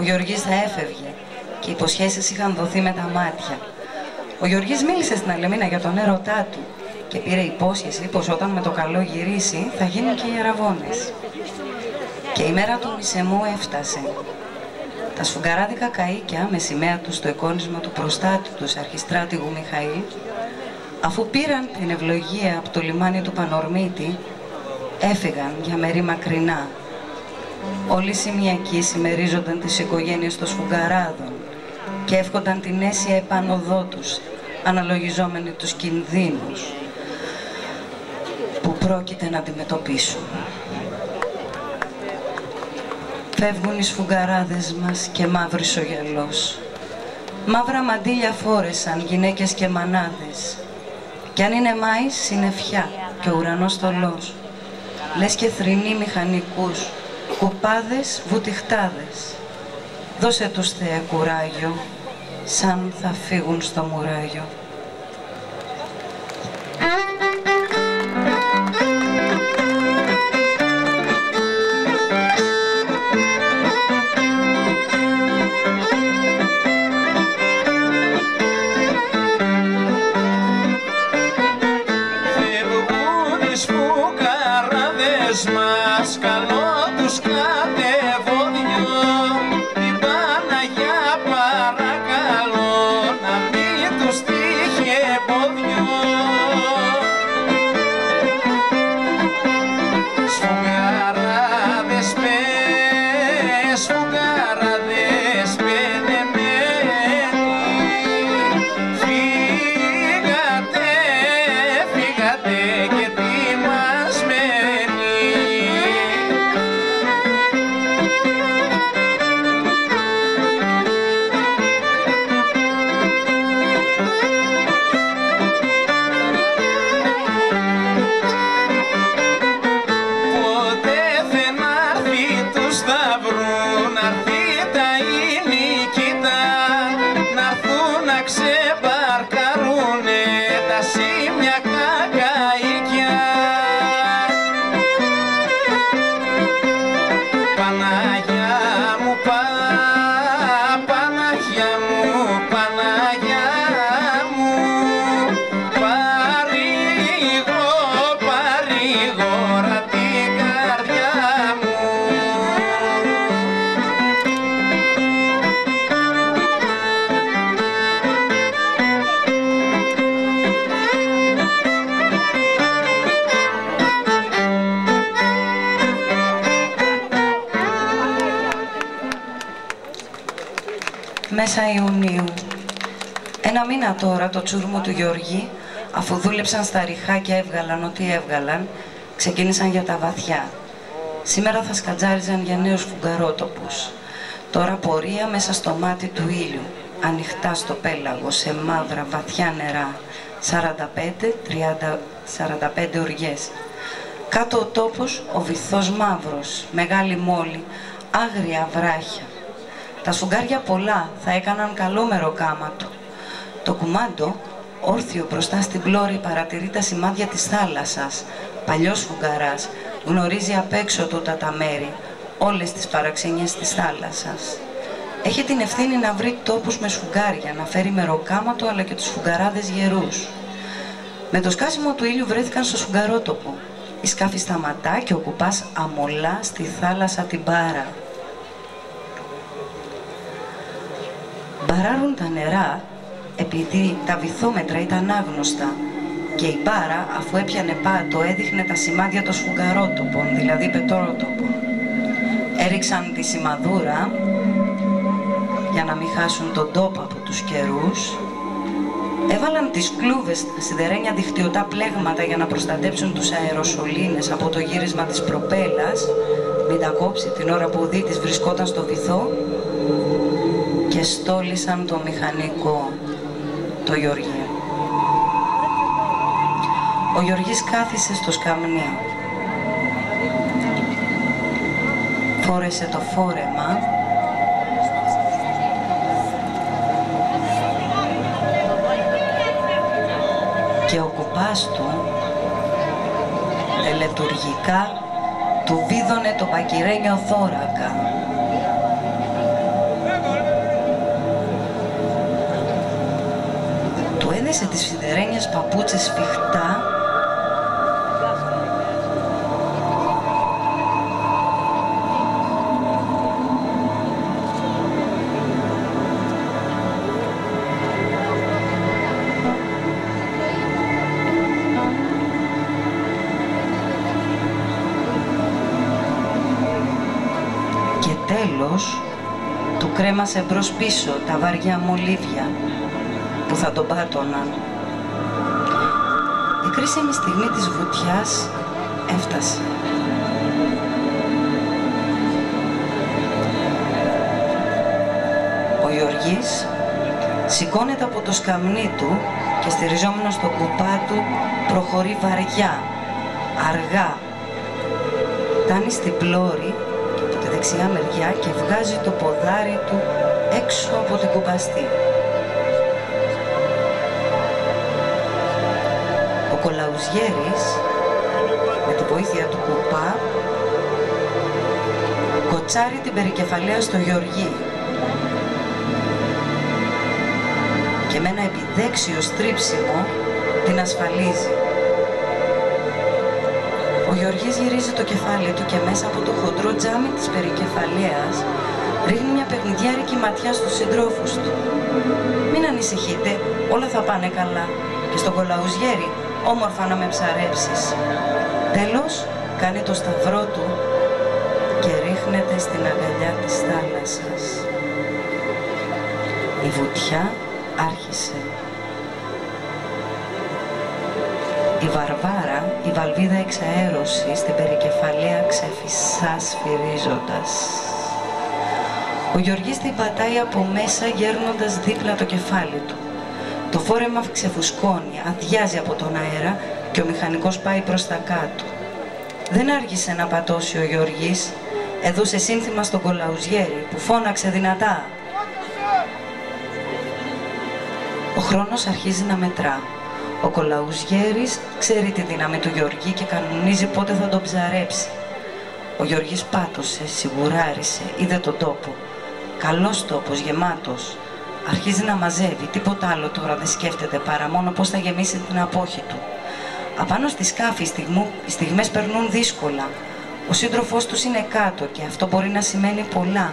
Ο Γεωργής θα έφευγε και οι υποσχέσεις είχαν δοθεί με τα μάτια. Ο Γεωργής μίλησε στην Αλεμίνα για τον έρωτά του και πήρε υπόσχεση πως όταν με το καλό γυρίσει θα γίνουν και οι αραβώνες. Και η μέρα του μισεμού έφτασε. Τα σφουγγαράδικα καΐκια με σημαία τους στο εικόνισμα του προστάτη τους αρχιστράτηγου Μιχαήλ, αφού πήραν την ευλογία από το λιμάνι του Πανορμίτη, έφυγαν για μέρη μακρινά. Όλοι οι σημειακοί συμμερίζονταν τις οικογένειες των σφουγγαράδων και εύχονταν την αίσια επάνωδό τους, αναλογιζόμενοι τους κινδύνους που πρόκειται να αντιμετωπίσουν. Φεύγουν οι σφουγγαράδες μας και μαύρης ο γυαλός. Μαύρα μαντήλια φόρεσαν γυναίκες και μανάδες. Κι αν είναι Μάης, συννεφιά και ο ουρανός θολός. Λες και θρηνοί μηχανικούς, κουπάδες, βουτυχτάδες. Δώσε τους Θεέ κουράγιο, σαν θα φύγουν στο μουράγιο. Μας καλό τους κατεβόδιό, την Παναγιά παρακαλώ να μην τους τύχει. Παναγιά μου, Παναγιά μου, παρηγόρα την καρδιά μου. Μέσα Ιουνίου. Ένα μήνα τώρα το τσούρμο του Γιώργη, αφού δούλεψαν στα ριχά και έβγαλαν ό,τι έβγαλαν, ξεκίνησαν για τα βαθιά. Σήμερα θα σκατζάριζαν για νέους φουγγαρότοπους. Τώρα πορεία μέσα στο μάτι του ήλιου, ανοιχτά στο πέλαγο, σε μαύρα βαθιά νερά, 45 οργές. Κάτω ο τόπος, ο βυθός μαύρος, μεγάλη μόλι, άγρια βράχια. Τα σφουγγάρια πολλά θα έκαναν καλό μεροκάματο. Το κουμάντο, όρθιο μπροστά στην πλώρη, παρατηρεί τα σημάδια της θάλασσας. Παλιός σφουγγαράς, γνωρίζει απ' έξω τούτα τα μέρη, όλες τις παραξενιές της θάλασσας. Έχει την ευθύνη να βρει τόπους με σφουγγάρια, να φέρει μεροκάματο αλλά και τους σφουγγαράδες γερούς. Με το σκάσιμο του ήλιου βρέθηκαν στο σφουγγαρότοπο. Η σκάφη σταματά και ο κουπάς αμολά στη θάλασσα την μπάρα. Μπαράρουν τα νερά επειδή τα βυθόμετρα ήταν άγνωστα και η μπάρα, αφού έπιανε πάτο, έδειχνε τα σημάδια των σφουγγαρότοπων, δηλαδή πετρότοπων. Έριξαν τη σημαδούρα για να μην χάσουν τον τόπο από τους καιρούς. Έβαλαν τις κλούβες στα σιδερένια δικτυωτά πλέγματα για να προστατέψουν τους αεροσολίνες από το γύρισμα της προπέλας, μην τα κόψει την ώρα που ο δίτης βρισκόταν στο βυθό, και στόλισαν το μηχανικό, το Γεωργί. Ο Γεωργής κάθισε στο σκαμνί. Φόρεσε το φόρεμα και ο κουπάς του τελετουργικά του βίδωνε το πακυρένιο θώρακα. Του έδεσε τις σιδερένιες παπούτσες σφιχτά και τέλος του κρέμασε μπρος πίσω τα βαριά μολύβια που θα τον πάτωναν. Η κρίσιμη στιγμή της βουτιάς έφτασε. Ο Γεωργής σηκώνεται από το σκαμνί του και στηριζόμενος στο κουπά του προχωρεί βαριά, αργά. Φτάνει στην πλώρη και από τη δεξιά μεριά και βγάζει το ποδάρι του έξω από την κουπαστή. Ο Κολαουζιέρης, με τη βοήθεια του κουπά, κοτσάρει την περικεφαλαία στο Γεωργί και με ένα επιδέξιο στρίψιμο την ασφαλίζει. Ο Γεωργής γυρίζει το κεφάλι του και μέσα από το χοντρό τζάμι της περικεφαλαίας ρίχνει μια παιχνιδιάρικη ματιά στους συντρόφους του. «Μην ανησυχείτε, όλα θα πάνε καλά. Και στον Κολαουζιέρη, όμορφα να με ψαρέψεις». Τέλος, κάνει το σταυρό του και ρίχνεται στην αγκαλιά της θάλασσας. Η βουτιά άρχισε. Η Βαρβάρα, η βαλβίδα εξαέρωση στην περικεφαλαία ξεφυσά σφυρίζοντας. Ο Γεωργής την πατάει από μέσα γέρνοντας δίπλα το κεφάλι του. Το φόρεμα ξεφουσκώνει, αδειάζει από τον αέρα και ο μηχανικός πάει προς τα κάτω. Δεν άργησε να πατώσει ο Γεωργής, έδωσε σύνθημα στον Κολαουζιέρη που φώναξε δυνατά. Ο χρόνος αρχίζει να μετρά. Ο Κολαουζιέρης ξέρει τη δύναμη του Γεωργή και κανονίζει πότε θα τον ψαρέψει. Ο Γεωργής πάτωσε, σιγουράρισε, είδε τον τόπο. Καλός τόπος, γεμάτος. Αρχίζει να μαζεύει, τίποτα άλλο τώρα δεν σκέφτεται παρά μόνο πώς θα γεμίσει την απόχη του. Απάνω στη σκάφη οι στιγμές περνούν δύσκολα. Ο σύντροφός τους είναι κάτω και αυτό μπορεί να σημαίνει πολλά.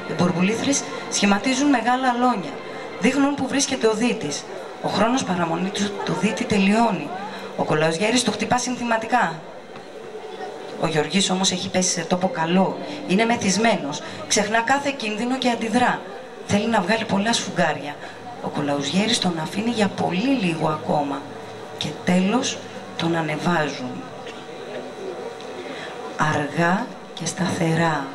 Οι μπορμπουλήθρες σχηματίζουν μεγάλα αλόνια. Δείχνουν που βρίσκεται ο δίτης. Ο χρόνος παραμονή του δίτη τελειώνει. Ο Κολαουζιέρης το χτυπά συνθηματικά. Ο Γεωργής όμως έχει πέσει σε τόπο καλό. Είναι μεθυσμένος. Ξεχνά κάθε κίνδυνο και αντιδρά. Θέλει να βγάλει πολλά σφουγγάρια. Ο Κολαουζιέρης τον αφήνει για πολύ λίγο ακόμα. Και τέλος τον ανεβάζουν. Αργά και σταθερά.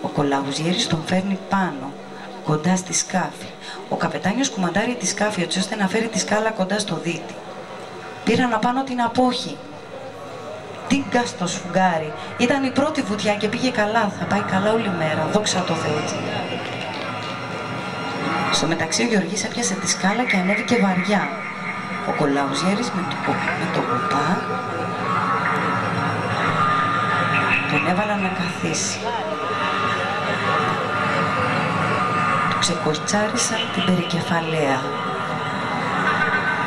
Ο Κολαουζιέρης τον φέρνει πάνω, κοντά στη σκάφη. Ο καπετάνιος κουμαντάρει τη σκάφη έτσι ώστε να φέρει τη σκάλα κοντά στο δίτη. Πήραν απάνω την απόχη. Τίγκα στο σφουγγάρι. Ήταν η πρώτη βουτιά και πήγε καλά. Θα πάει καλά όλη μέρα. Δόξα τω Θεώ. Στο μεταξύ ο Γεωργής έπιασε τη σκάλα και ανέβηκε βαριά. Ο Κολαουζιέρης με το κουπά τον έβαλαν να καθίσει. Του ξεκοτσάρισαν την περικεφαλαία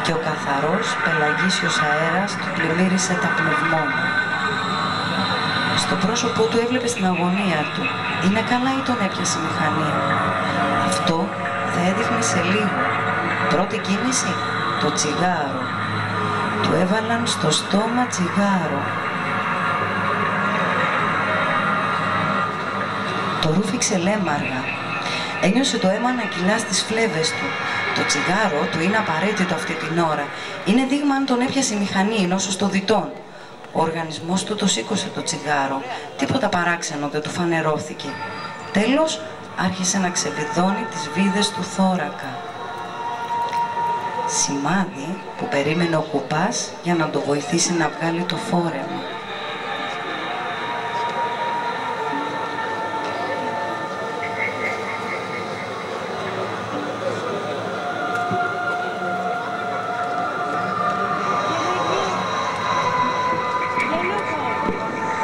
και ο καθαρός πελαγίσιος αέρας του πλημμύρισε τα πνευμόνα. Στο πρόσωπό του έβλεπε την αγωνία του. Είναι καλά ή τον έπιασε η μηχανή. Αυτό θα έδειχνε σε λίγο. Πρώτη κίνηση, το τσιγάρο. Του έβαλαν στο στόμα τσιγάρο. Το ρούφηξε λέμαργα. Ένιωσε το αίμα να κυλά στις φλέβες του. Το τσιγάρο του είναι απαραίτητο αυτή την ώρα. Είναι δείγμα αν τον έπιασε η μηχανή, νόσος των δυτών. Ο οργανισμός του το σήκωσε το τσιγάρο. Τίποτα παράξενο δεν του φανερώθηκε. Τέλος, άρχισε να ξεβιδώνει τις βίδες του θώρακα. Σημάδι που περίμενε ο κουπάς για να το βοηθήσει να βγάλει το φόρεμα.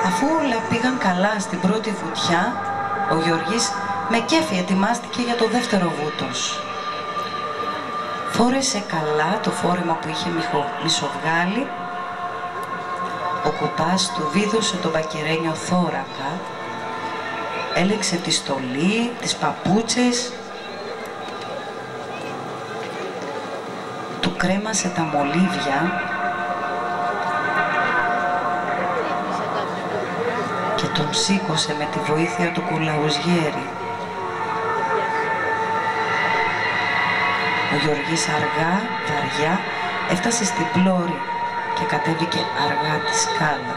Αφού όλα πήγαν καλά στην πρώτη βουτιά, ο Γεωργής με κέφι ετοιμάστηκε για το δεύτερο βούτος. Φόρεσε καλά το φόρεμα που είχε μισοβγάλει. Ο κουπάς του βίδωσε τον πακερένιο θώρακα, έλεξε τη στολή, τις παπούτσες, του κρέμασε τα μολύβια και τον σήκωσε με τη βοήθεια του Κολαουζιέρη. Ο Γεωργής αργά, βαριά, έφτασε στην πλώρη και κατέβηκε αργά τη σκάλα.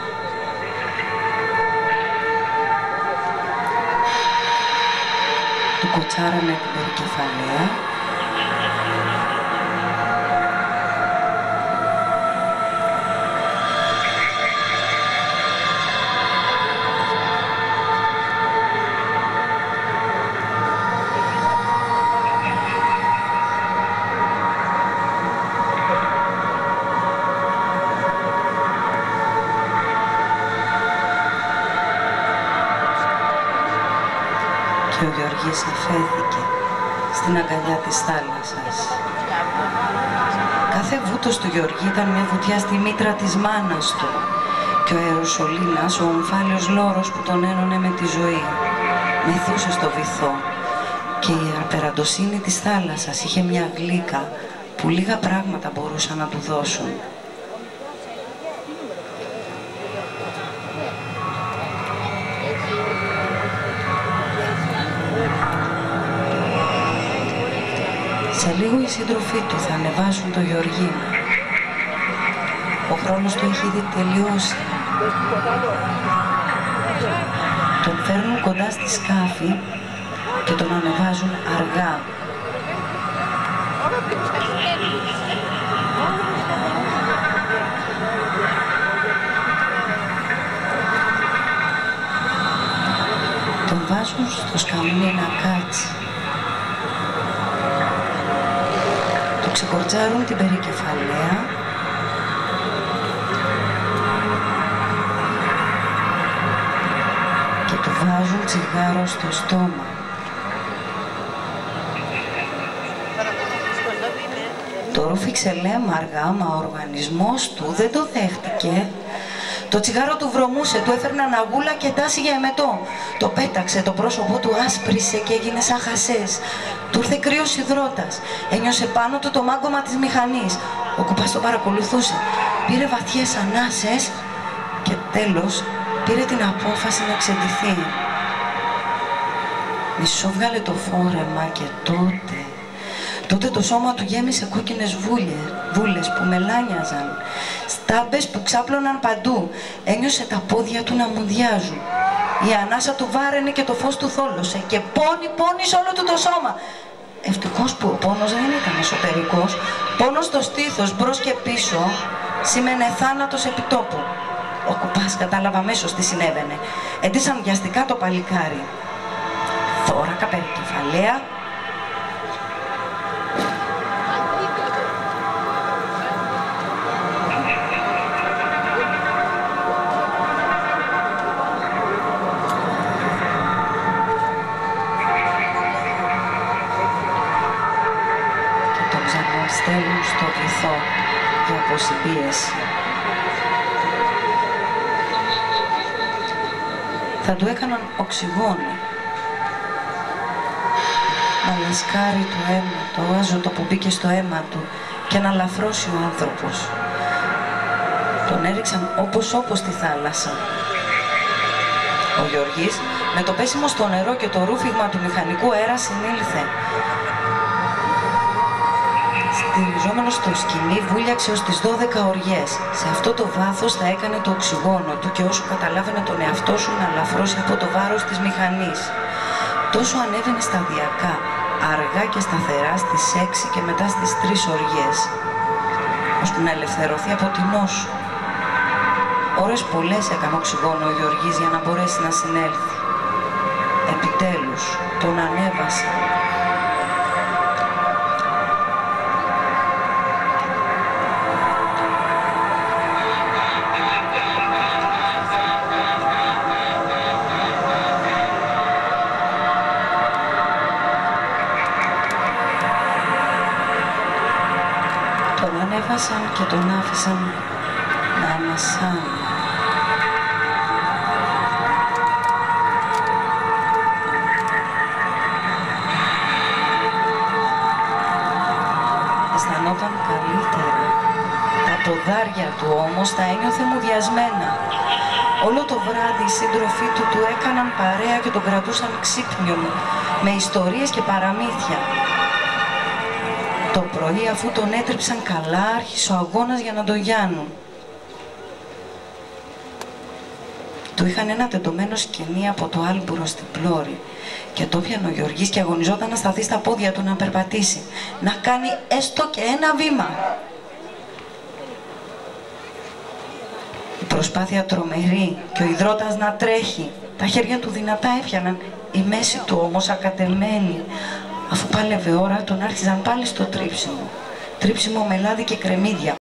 Του κοτσάρανε την περικεφαλαία. Και ο Γεωργής αφέθηκε στην αγκαλιά της θάλασσας. Κάθε βούτος του Γεωργή ήταν μια βουτιά στη μήτρα της μάνας του και ο Αεροσολίνας, ο ομφάλιος λόρος που τον ένωνε με τη ζωή, μεθούσε στο βυθό και η απεραντοσύνη της θάλασσας είχε μια γλύκα που λίγα πράγματα μπορούσαν να του δώσουν. Σε λίγο οι σύντροφοί του θα ανεβάσουν το Γεωργί. Ο χρόνος του έχει ήδη τελειώσει. Τον φέρνουν κοντά στη σκάφη και τον ανεβάζουν αργά. Τον βάζουν στο σκαμνί να κάτσει. Του ξεκορτσάρουν την περικεφαλαία και του βάζουν τσιγάρο στο στόμα. ρούφηξε λέμα αργά, μα ο οργανισμός του δεν το δέχτηκε. Το τσιγάρο του βρωμούσε, του έφερνε αναγούλα και τάση για εμετό. Το πέταξε, το πρόσωπό του άσπρισε και έγινε σαν χασές. Του ήρθε κρύος υδρότας. Ένιωσε πάνω του το μάγκωμα της μηχανής. Ο κουπάς τον παρακολουθούσε. Πήρε βαθιές ανάσες και τέλος πήρε την απόφαση να εξεντηθεί. Μισόβγαλε το φόρεμα και τότε το σώμα του γέμισε κόκκινες βούλες που μελάνιαζαν, στάμπες που ξάπλωναν παντού. Ένιωσε τα πόδια του να μουδιάζουν. Η ανάσα του βάραινε και το φως του θόλωσε και πόνι σε όλο του το σώμα. Ευτυχώς που ο πόνος δεν ήταν εσωτερικός. Πόνος στο στήθος, μπρος και πίσω, σήμαινε θάνατος επιτόπου. Ο κουπάς κατάλαβε αμέσως τι συνέβαινε. Εντύσαν βιαστικά το παλικάρι. Θώρακα, περικεφαλαία. Στέλνουν στο βυθό για αποσυμπίεση. Θα του έκαναν οξυγόνο. Να λασκάρει το αίμα, το άζωτο που μπήκε στο αίμα του και να λαφρώσει ο άνθρωπος. Τον έριξαν όπως στη θάλασσα. Ο Γιώργης με το πέσιμο στο νερό και το ρούφιγμα του μηχανικού αέρα συνήλθε. Στηριζόμενος στο σκηνή βούλιαξε ως τις 12 οριές. Σε αυτό το βάθος θα έκανε το οξυγόνο του και όσο καταλάβαινε τον εαυτό σου να ελαφρώσει από το βάρος της μηχανής. Τόσο ανέβαινε σταδιακά, αργά και σταθερά στις 6 και μετά στις 3 οριές, ώστε να ελευθερωθεί από την νόσο. Ώρες πολλές έκανε οξυγόνο ο Γεωργής για να μπορέσει να συνέλθει. Επιτέλους, τον ανέβασε. Τον ανέβασαν και τον άφησαν να ανασάνει. Αισθανόταν καλύτερα. Τα ποδάρια του όμως τα ένιωθε μουδιασμένα. Όλο το βράδυ οι σύντροφοί του έκαναν παρέα και τον κρατούσαν ξύπνιο με ιστορίες και παραμύθια. Το πρωί, αφού τον έτριψαν καλά, άρχισε ο αγώνας για να τον γιάνουν. Του είχαν ένα τεντωμένο σκηνή από το άλμπουρο στην πλώρη και το πιανε ο Γεωργής και αγωνιζόταν να σταθεί στα πόδια του, να περπατήσει, να κάνει έστω και ένα βήμα. Η προσπάθεια τρομερή και ο υδρότας να τρέχει. Τα χέρια του δυνατά έφιαναν, η μέση του όμως ακατεμένη. Αφού πάλευε ώρα, τον άρχιζαν πάλι στο τρίψιμο. Τρίψιμο με λάδι και κρεμμύδια.